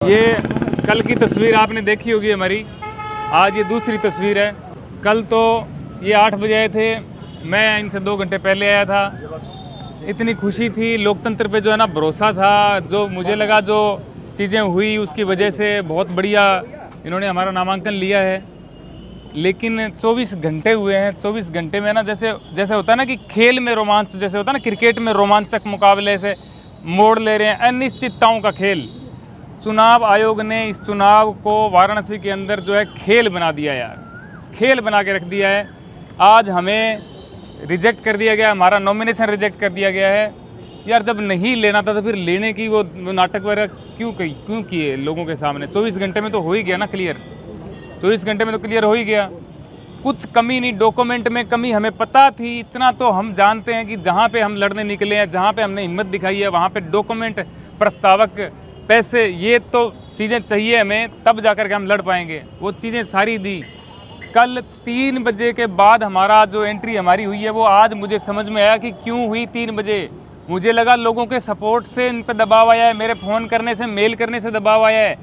ये कल की तस्वीर आपने देखी होगी हमारी। आज ये दूसरी तस्वीर है। कल तो ये 8 बजे आए थे, मैं इनसे 2 घंटे पहले आया था। इतनी खुशी थी, लोकतंत्र पे जो है ना भरोसा था। जो मुझे लगा जो चीज़ें हुई उसकी वजह से बहुत बढ़िया इन्होंने हमारा नामांकन लिया है। लेकिन 24 घंटे हुए हैं। 24 घंटे में ना जैसे होता है ना कि खेल में रोमांच, जैसे होता है ना क्रिकेट में रोमांचक मुकाबले से मोड़ ले रहे हैं, अनिश्चितताओं का खेल। चुनाव आयोग ने इस चुनाव को वाराणसी के अंदर जो है खेल बना दिया यार, खेल बना के रख दिया है। आज हमें रिजेक्ट कर दिया गया, हमारा नॉमिनेशन रिजेक्ट कर दिया गया है। यार जब नहीं लेना था तो फिर लेने की वो नाटक वगैरह क्यों किए लोगों के सामने। 24 घंटे में तो हो ही गया ना क्लियर, 24 घंटे में तो क्लियर हो ही गया। कुछ कमी नहीं, डॉक्यूमेंट में कमी हमें पता थी। इतना तो हम जानते हैं कि जहाँ पे हम लड़ने निकले हैं, जहाँ पे हमने हिम्मत दिखाई है, वहाँ पे डॉक्यूमेंट, प्रस्तावक, पैसे, ये तो चीज़ें चाहिए हमें, तब जाकर के हम लड़ पाएंगे। वो चीज़ें सारी दी। कल 3 बजे के बाद हमारा जो एंट्री हमारी हुई है वो आज मुझे समझ में आया कि क्यों हुई 3 बजे। मुझे लगा लोगों के सपोर्ट से इन पर दबाव आया है, मेरे फ़ोन करने से, मेल करने से दबाव आया है।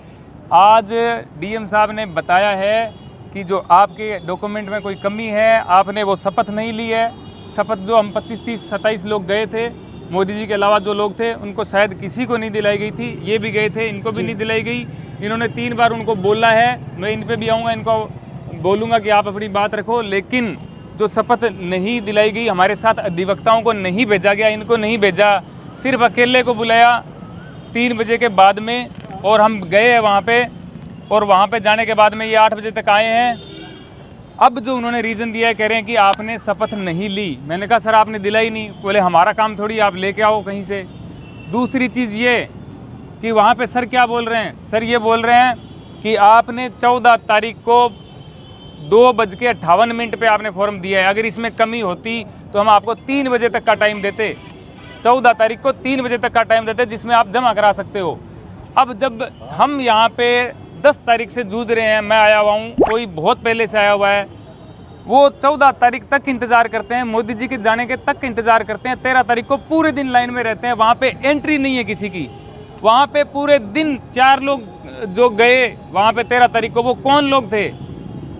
आज डीएम साहब ने बताया है कि जो आपके डॉक्यूमेंट में कोई कमी है, आपने वो शपथ नहीं ली है। शपथ जो हम 25, 30, 27 लोग गए थे, मोदी जी के अलावा जो लोग थे, उनको शायद किसी को नहीं दिलाई गई थी। ये भी गए थे, इनको भी नहीं दिलाई गई। इन्होंने 3 बार उनको बोला है, मैं इन पे भी आऊँगा, इनको बोलूँगा कि आप अपनी बात रखो। लेकिन जो शपथ नहीं दिलाई गई, हमारे साथ अधिवक्ताओं को नहीं भेजा गया, इनको नहीं भेजा, सिर्फ अकेले को बुलाया 3 बजे के बाद में। और हम गए हैं वहाँ पे, और वहाँ पे जाने के बाद में ये 8 बजे तक आए हैं। अब जो उन्होंने रीज़न दिया है, कह रहे हैं कि आपने शपथ नहीं ली। मैंने कहा सर आपने दिलाई नहीं। बोले हमारा काम थोड़ी, आप लेके आओ कहीं से। दूसरी चीज़ ये कि वहाँ पे सर क्या बोल रहे हैं, सर ये बोल रहे हैं कि आपने 14 तारीख को 2:58 पे आपने फॉर्म दिया है। अगर इसमें कमी होती तो हम आपको 3 बजे तक का टाइम देते। 14 तारीख को 3 बजे तक का टाइम देते, जिसमें आप जमा करा सकते हो। अब जब हम यहाँ पे 10 तारीख से जूझ रहे हैं, मैं आया हुआ हूँ, कोई बहुत पहले से आया हुआ है, वो 14 तारीख तक इंतज़ार करते हैं, मोदी जी के जाने के तक इंतज़ार करते हैं। 13 तारीख को पूरे दिन लाइन में रहते हैं। वहाँ पे एंट्री नहीं है किसी की। वहाँ पे पूरे दिन 4 लोग जो गए वहाँ पे 13 तारीख को, वो कौन लोग थे?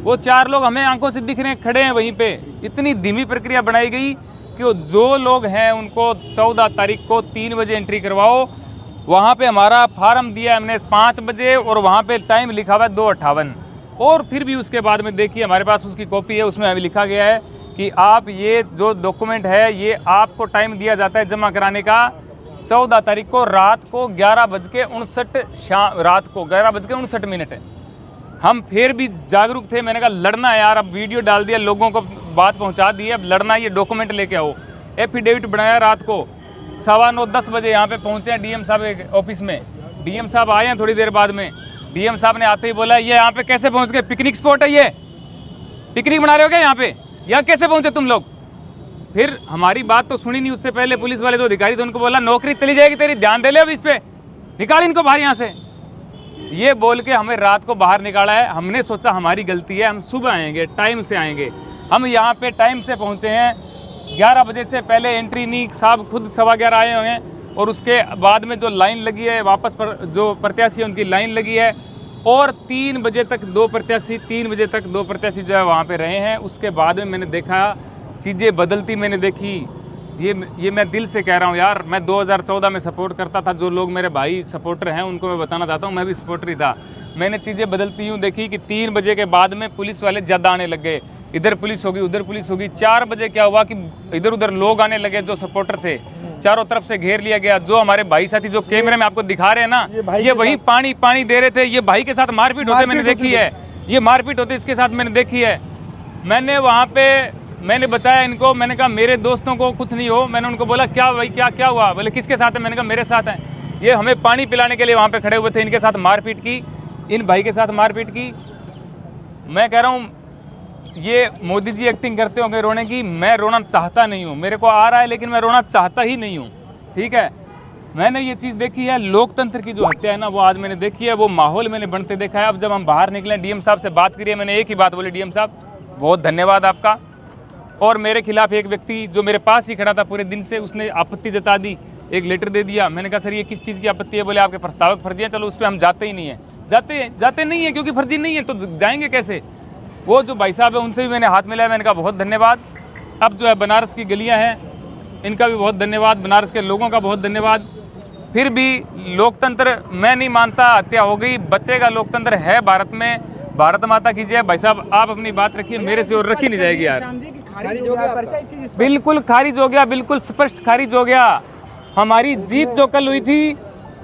वो 4 लोग हमें आंखों से दिख रहे हैं, खड़े हैं वहीं पे। इतनी धीमी प्रक्रिया बनाई गई कि जो लोग हैं उनको 14 तारीख को 3 बजे एंट्री करवाओ। वहाँ पे हमारा फार्म दिया हमने 5 बजे, और वहाँ पे टाइम लिखा हुआ है 2:58। और फिर भी उसके बाद में देखिए, हमारे पास उसकी कॉपी है, उसमें हमें लिखा गया है कि आप ये जो डॉक्यूमेंट है, ये आपको टाइम दिया जाता है जमा कराने का 14 तारीख को रात को 11:59, रात को 11:59 है। हम फिर भी जागरूक थे। मैंने कहा लड़ना है यार, अब वीडियो डाल दिया, लोगों को बात पहुँचा दी है, अब लड़ना, ये डॉक्यूमेंट लेके आओ। एफिडेविट बनाया रात को 9:15-10 बजे यहाँ पे पहुँचे हैं डीएम साहब के ऑफिस में। डीएम साहब आए हैं थोड़ी देर बाद में। डीएम साहब ने आते ही बोला ये यहाँ पे कैसे पहुँच गए? पिकनिक स्पॉट है, ये पिकनिक बना रहे हो क्या यहाँ पे? यहाँ कैसे पहुँचे तुम लोग? फिर हमारी बात तो सुनी नहीं। उससे पहले पुलिस वाले जो अधिकारी थे उनको बोला नौकरी चली जाएगी तेरी, ध्यान दे ले अब इस पे, निकाल इनको बाहर यहाँ से। ये बोल के हमें रात को बाहर निकाला है। हमने सोचा हमारी गलती है, हम सुबह आएंगे, टाइम से आएंगे। हम यहाँ पे टाइम से पहुँचे हैं। 11 बजे से पहले एंट्री नहीं, साहब खुद 11:15 आए हुए हैं। और उसके बाद में जो लाइन लगी है, वापस पर जो प्रत्याशी है उनकी लाइन लगी है। और 3 बजे तक 2 प्रत्याशी, 3 बजे तक 2 प्रत्याशी जो है वहाँ पे रहे हैं। उसके बाद में मैंने देखा चीज़ें बदलती, मैंने देखी। ये मैं दिल से कह रहा हूँ यार, मैं 2014 में सपोर्ट करता था। जो लोग मेरे भाई सपोर्टर हैं उनको मैं बताना चाहता हूँ, मैं भी सपोर्टर ही था। मैंने चीज़ें बदलती हूँ देखी कि 3 बजे के बाद में पुलिस वाले ज़्यादा आने लग गए। इधर पुलिस होगी, उधर पुलिस होगी। 4 बजे क्या हुआ कि इधर उधर लोग आने लगे जो सपोर्टर थे, चारों तरफ से घेर लिया गया। जो हमारे भाई साथी जो कैमरे में आपको दिखा रहे हैं ना, ये वही पानी दे रहे थे। ये भाई के साथ मारपीट होते मैंने देखी है, ये मारपीट होते इसके साथ मैंने देखी है। मैंने वहाँ पे मैंने बचाया इनको। मैंने कहा मेरे दोस्तों को कुछ नहीं हो। मैंने उनको बोला क्या भाई क्या हुआ? बोले किसके साथ है? मैंने कहा मेरे साथ है। ये हमें पानी पिलाने के लिए वहाँ पे खड़े हुए थे, इनके साथ मारपीट की, इन भाई के साथ मारपीट की। मैं कह रहा हूँ ये मोदी जी एक्टिंग करते होंगे रोने की, मैं रोना चाहता नहीं हूँ। मेरे को आ रहा है लेकिन मैं रोना चाहता ही नहीं हूँ, ठीक है। मैंने ये चीज़ देखी है, लोकतंत्र की जो हत्या है ना, वो आज मैंने देखी है। वो माहौल मैंने बनते देखा है। अब जब हम बाहर निकले, डीएम साहब से बात करिए, मैंने एक ही बात बोली, डीएम साहब बहुत धन्यवाद आपका। और मेरे खिलाफ एक व्यक्ति जो मेरे पास ही खड़ा था पूरे दिन से, उसने आपत्ति जता दी एक लेटर दे दिया। मैंने कहा सर ये किस चीज़ की आपत्ति है? बोले आपके प्रस्तावक फर्जी हैं, चलो उस पर हम जाते ही नहीं है। जाते नहीं है क्योंकि फर्जी नहीं है तो जाएंगे कैसे? वो जो भाई साहब है उनसे भी मैंने हाथ मिलाया, मैंने कहा बहुत धन्यवाद। अब जो है बनारस की गलियाँ हैं इनका भी बहुत धन्यवाद, बनारस के लोगों का बहुत धन्यवाद। फिर भी लोकतंत्र मैं नहीं मानता, हत्या हो गई, बचेगा लोकतंत्र है भारत में। भारत माता की जय। भाई साहब आप अपनी बात रखिए, मेरे से और रखी नहीं जाएगी यार। बिल्कुल खारिज हो गया, बिल्कुल स्पष्ट खारिज हो गया। हमारी जीत जो कल हुई थी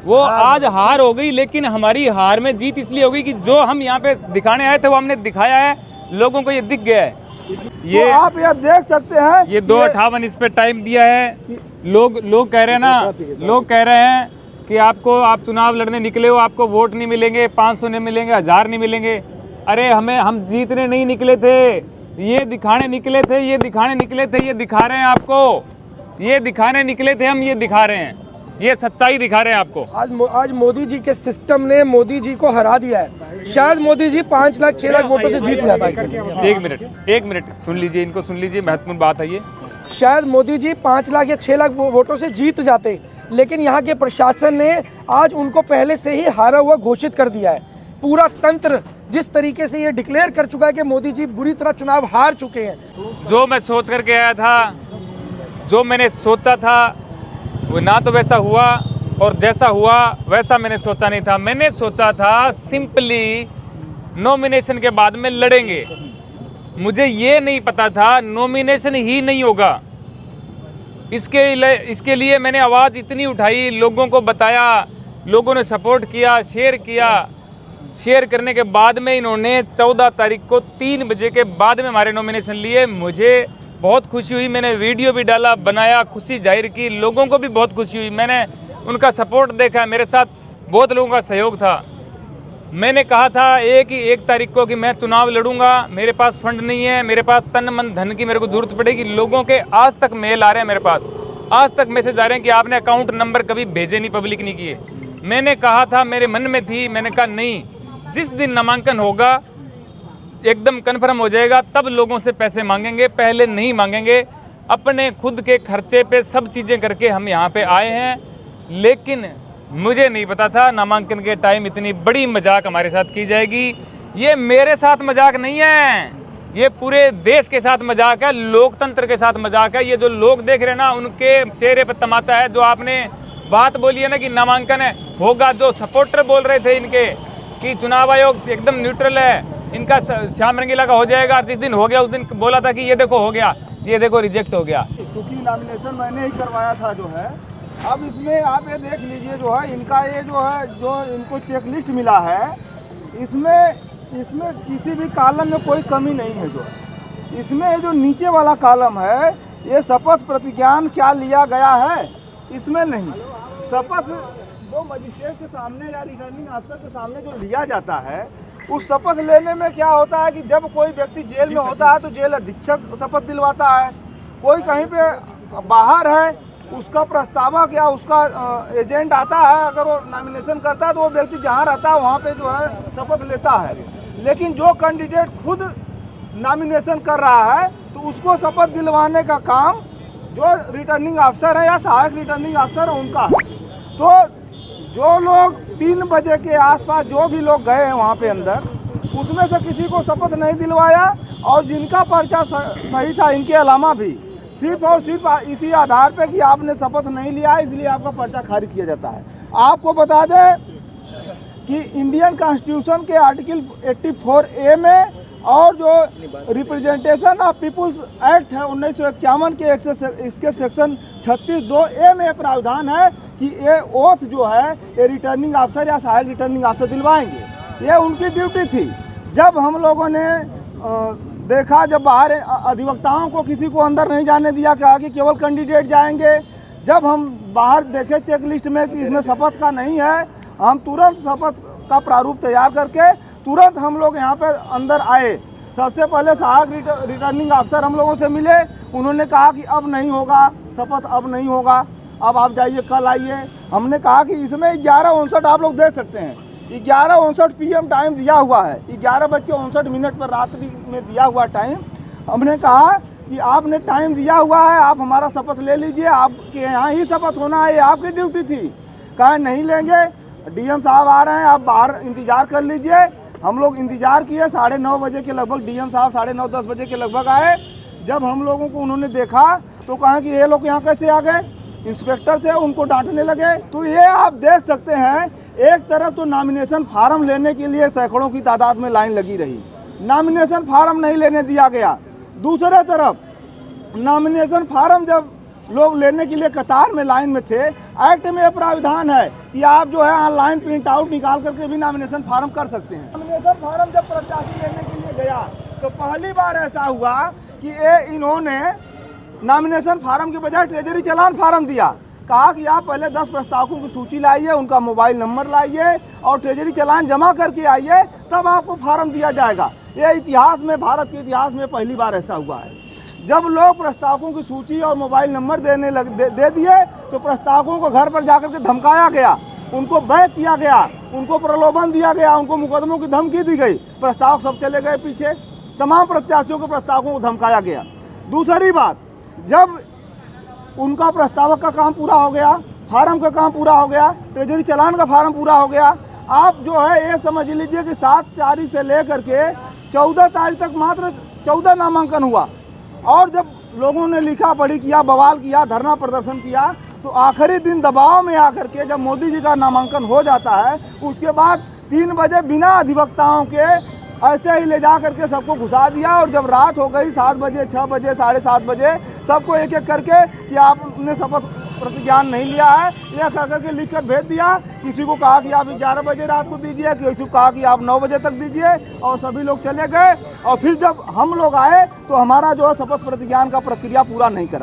वो आज हार हो गई, लेकिन हमारी हार में जीत इसलिए हो गई कि जो हम यहाँ पे दिखाने आए थे वो हमने दिखाया है, लोगों को ये दिख गया है। ये तो आप यह देख सकते हैं ये 2:58 इस पे टाइम दिया है। लोग कह रहे हैं ना, लोग कह रहे हैं कि आप चुनाव लड़ने निकले हो, आपको वोट नहीं मिलेंगे, 500 नहीं मिलेंगे, 1000 नहीं मिलेंगे। अरे हम जीतने नहीं निकले थे, ये दिखाने निकले थे, ये दिखाने निकले थे, ये दिखा रहे हैं आपको, ये दिखाने निकले थे हम, ये दिखा रहे हैं, ये सच्चाई दिखा रहे हैं आपको। आज मोदी जी के सिस्टम ने मोदी जी को हरा दिया है। शायद मोदी जी 5 लाख 6 लाख वोटों से जीत जाता है। एक मिनट सुन लीजिए, इनको सुन लीजिए, महत्वपूर्ण बात है ये। शायद मोदी जी 5 लाख या 6 लाख वोटों से जीत जाते, लेकिन यहाँ के प्रशासन ने आज उनको पहले से ही हारा हुआ घोषित कर दिया है। पूरा तंत्र जिस तरीके से ये डिक्लेयर कर चुका है कि मोदी जी बुरी तरह चुनाव हार चुके हैं। जो मैं सोच करके आया था, जो मैंने सोचा था वो ना तो वैसा हुआ, और जैसा हुआ वैसा मैंने सोचा नहीं था। मैंने सोचा था सिंपली नॉमिनेशन के बाद में लड़ेंगे। मुझे ये नहीं पता था नॉमिनेशन ही नहीं होगा। इसके लिए मैंने आवाज़ इतनी उठाई, लोगों को बताया, लोगों ने सपोर्ट किया, शेयर किया। शेयर करने के बाद में इन्होंने 14 तारीख को 3 बजे के बाद में हमारे नॉमिनेशन लिए। मुझे बहुत खुशी हुई, मैंने वीडियो भी डाला, बनाया, खुशी जाहिर की, लोगों को भी बहुत खुशी हुई। मैंने उनका सपोर्ट देखा, मेरे साथ बहुत लोगों का सहयोग था। मैंने कहा था 1 तारीख को कि मैं चुनाव लड़ूंगा, मेरे पास फंड नहीं है, मेरे पास तन मन धन की मेरे को जरूरत पड़ेगी। लोगों के आज तक मेल आ रहे हैं मेरे पास, आज तक मैसेज आ रहे हैं कि आपने अकाउंट नंबर कभी भेजे नहीं, पब्लिक नहीं किए। मैंने कहा था, मेरे मन में थी, मैंने कहा नहीं, जिस दिन नामांकन होगा एकदम कन्फर्म हो जाएगा तब लोगों से पैसे मांगेंगे, पहले नहीं मांगेंगे। अपने खुद के खर्चे पे सब चीज़ें करके हम यहाँ पे आए हैं, लेकिन मुझे नहीं पता था नामांकन के टाइम इतनी बड़ी मजाक हमारे साथ की जाएगी। ये मेरे साथ मजाक नहीं है, ये पूरे देश के साथ मजाक है, लोकतंत्र के साथ मजाक है। ये जो लोग देख रहे हैं ना, उनके चेहरे पर तमाचा है। जो आपने बात बोली है ना कि नामांकन है होगा, जो सपोर्टर बोल रहे थे इनके कि चुनाव आयोग एकदम न्यूट्रल है, इनका श्याम रंगीला का हो जाएगा, जिस दिन हो गया उस दिन बोला था कि ये देखो हो गया, ये देखो रिजेक्ट हो गया। क्योंकि नॉमिनेशन मैंने ही करवाया था जो है। अब इसमें आप ये देख लीजिए जो है इनका ये जो है जो इनको चेकलिस्ट मिला है, इसमें किसी भी कॉलम में कोई कमी नहीं है। जो इसमें जो नीचे वाला कॉलम है, ये शपथ प्रतिज्ञान क्या लिया गया है, इसमें नहीं। शपथ जो मजिस्ट्रेट के सामने या रिटर्निंग अफसर के सामने जो लिया जाता है, उस शपथ लेने में क्या होता है कि जब कोई व्यक्ति जेल में होता है तो जेल अधीक्षक शपथ दिलवाता है। कोई कहीं पे बाहर है, उसका प्रस्तावक या उसका एजेंट आता है, अगर वो नॉमिनेशन करता है तो वो व्यक्ति जहाँ रहता है वहाँ पे जो है शपथ लेता है। लेकिन जो कैंडिडेट खुद नॉमिनेशन कर रहा है तो उसको शपथ दिलवाने का काम जो रिटर्निंग अफसर है या सहायक रिटर्निंग अफसर है उनका। तो जो लोग 3 बजे के आसपास जो भी लोग गए हैं वहाँ पे अंदर, उसमें से किसी को शपथ नहीं दिलवाया, और जिनका पर्चा सही था इनके अलावा भी सिर्फ और सिर्फ इसी आधार पे कि आपने शपथ नहीं लिया इसलिए आपका पर्चा खारिज किया जाता है। आपको बता दें कि इंडियन कॉन्स्टिट्यूशन के आर्टिकल 84A में और जो रिप्रेजेंटेशन ऑफ पीपुल्स एक्ट है 1951 के इसके सेक्शन 36(2)A में प्रावधान है कि ये ओथ जो है ये रिटर्निंग अफसर या सहायक रिटर्निंग अफसर दिलवाएंगे। ये उनकी ड्यूटी थी। जब हम लोगों ने देखा, जब बाहर अधिवक्ताओं को किसी को अंदर नहीं जाने दिया, कहा कि केवल कैंडिडेट जाएंगे। जब हम बाहर देखे चेक लिस्ट में कि इसमें शपथ का नहीं है, हम तुरंत शपथ का प्रारूप तैयार करके तुरंत हम लोग यहाँ पर अंदर आए। सबसे पहले सहायक रिटर्निंग अफसर हम लोगों से मिले, उन्होंने कहा कि अब नहीं होगा शपथ, अब नहीं होगा, अब आप जाइए, कल आइए। हमने कहा कि इसमें 11:59 आप लोग देख सकते हैं, 11:59 PM टाइम दिया हुआ है, 11:59 पर रात्रि में दिया हुआ टाइम। हमने कहा कि आपने टाइम दिया हुआ है, आप हमारा शपथ ले लीजिए, आपके यहाँ ही शपथ होना है, ये आपकी ड्यूटी थी। कहा नहीं लेंगे, डीएम साहब आ रहे हैं, आप बाहर इंतजार कर लीजिए। हम लोग इंतजार किए, 9:30 बजे के लगभग डीएम साहब 9:30-10 बजे के लगभग आए। जब हम लोगों को उन्होंने देखा तो कहा कि ये लोग यहाँ कैसे आ गए। इंस्पेक्टर थे, उनको डांटने लगे। तो ये आप देख सकते हैं, एक तरफ तो नॉमिनेशन फार्म लेने के लिए सैकड़ों की तादाद में लाइन लगी रही, नॉमिनेशन फार्म नहीं लेने दिया गया। दूसरे तरफ नॉमिनेशन फार्म जब लोग लेने के लिए कतार में लाइन में थे, एक्ट में प्राविधान है कि आप जो है ऑनलाइन प्रिंट आउट निकाल करके भी नॉमिनेशन फार्म कर सकते हैं। नॉमिनेशन फार्म जब प्रत्याशी लेने के लिए गया तो पहली बार ऐसा हुआ कि इन्होंने नॉमिनेशन फार्म के बजाय ट्रेजरी चालान फार्म दिया। कहा कि आप पहले 10 प्रस्तावकों की सूची लाइए, उनका मोबाइल नंबर लाइए और ट्रेजरी चालान जमा करके आइए, तब आपको फार्म दिया जाएगा। ये इतिहास में, भारत के इतिहास में पहली बार ऐसा हुआ है। जब लोग प्रस्तावकों की सूची और मोबाइल नंबर दे दिए तो प्रस्तावकों को घर पर जाकर के धमकाया गया, उनको बैक किया गया, उनको प्रलोभन दिया गया, उनको मुकदमों की धमकी दी गई। प्रस्तावक सब चले गए पीछे, तमाम प्रत्याशियों को प्रस्तावकों को धमकाया गया। दूसरी बात, जब उनका प्रस्तावक का काम पूरा हो गया, फार्म का काम पूरा हो गया, ट्रेजरी चालान का फार्म पूरा हो गया, आप जो है ये समझ लीजिए कि 7 तारीख से लेकर के 14 तारीख तक मात्र 14 नामांकन हुआ। और जब लोगों ने लिखा पढ़ी किया, बवाल किया, धरना प्रदर्शन किया, तो आखिरी दिन दबाव में आकर के जब मोदी जी का नामांकन हो जाता है, उसके बाद 3 बजे बिना अधिवक्ताओं के ऐसे ही ले जा करके सबको घुसा दिया। और जब रात हो गई 7 बजे, 6 बजे, 7:30 बजे, सबको एक एक करके कि आपने शपथ प्रतिज्ञान नहीं लिया है, यह कह करके लिख कर भेज दिया। किसी को कहा कि आप 11 बजे रात को दीजिए, किसी को कहा कि आप 9 बजे तक दीजिए, और सभी लोग चले गए। और फिर जब हम लोग आए तो हमारा जो है शपथ प्रतिज्ञान का प्रक्रिया पूरा नहीं करा।